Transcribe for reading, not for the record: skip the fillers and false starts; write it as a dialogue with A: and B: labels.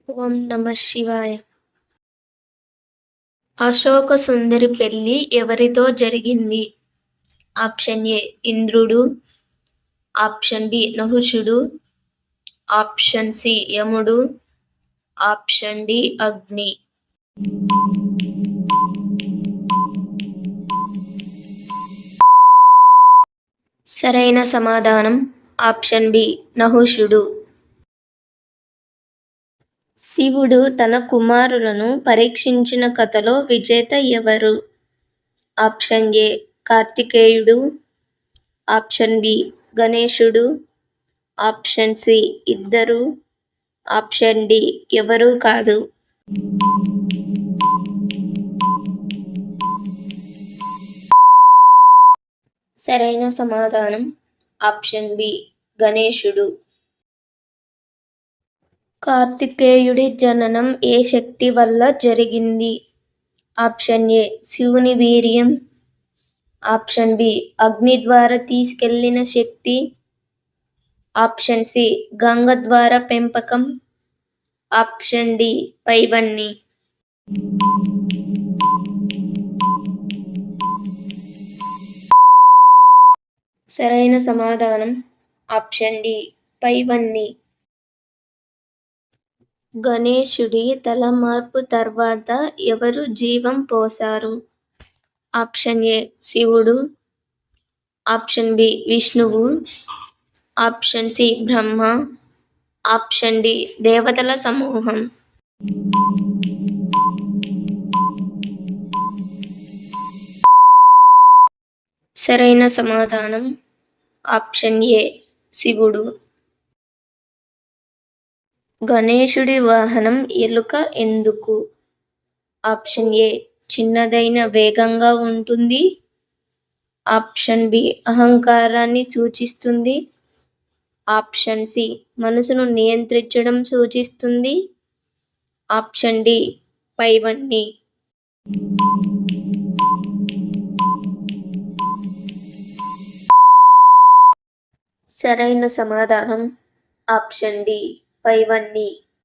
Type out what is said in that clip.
A: ఓం నమ శివాయ. అశోక సుందరి పెళ్లి ఎవరితో జరిగింది? ఆప్షన్ ఏ ఇంద్రుడు, ఆప్షన్ బి నహుషుడు, ఆప్షన్ సి యముడు, ఆప్షన్ డి అగ్ని. సరైన సమాధానం ఆప్షన్ బి నహుషుడు. శివుడు తన కుమారులను పరీక్షించిన కథలో విజేత ఎవరు? ఆప్షన్ ఏ కార్తికేయుడు, ఆప్షన్ బి గణేశుడు, ఆప్షన్ సి ఇద్దరు, ఆప్షన్ డి ఎవరూ కాదు. సరైన సమాధానం ఆప్షన్ బి గణేశుడు. కార్తికేయుడి జననం ఏ శక్తి వల్ల జరిగింది? ఆప్షన్ ఏ శివుని వీర్యం, ఆప్షన్ బి అగ్ని ద్వారా తీసుకెళ్లిన శక్తి, ఆప్షన్ సి గంగ ద్వారా పెంపకం, ఆప్షన్ డి పైవన్నీ. సరైన సమాధానం ఆప్షన్ డి పైవన్నీ. గణేశుడి తల మార్పు తర్వాత ఎవరు జీవం పోశారు? ఆప్షన్ ఏ శివుడు, ఆప్షన్ బి విష్ణువు, ఆప్షన్ సి బ్రహ్మ, ఆప్షన్ డి దేవతల సమూహం. సరైన సమాధానం ఆప్షన్ ఏ శివుడు. గణేశుడి వాహనం ఎలుక ఎందుకు? ఆప్షన్ ఏ చిన్నదైన వేగంగా ఉంటుంది, ఆప్షన్ బి అహంకారాన్ని సూచిస్తుంది, ఆప్షన్ సి మనసును నియంత్రించడం సూచిస్తుంది, ఆప్షన్ డి పైవన్నీ. సరైన సమాధానం ఆప్షన్ డి పైవన్నీ.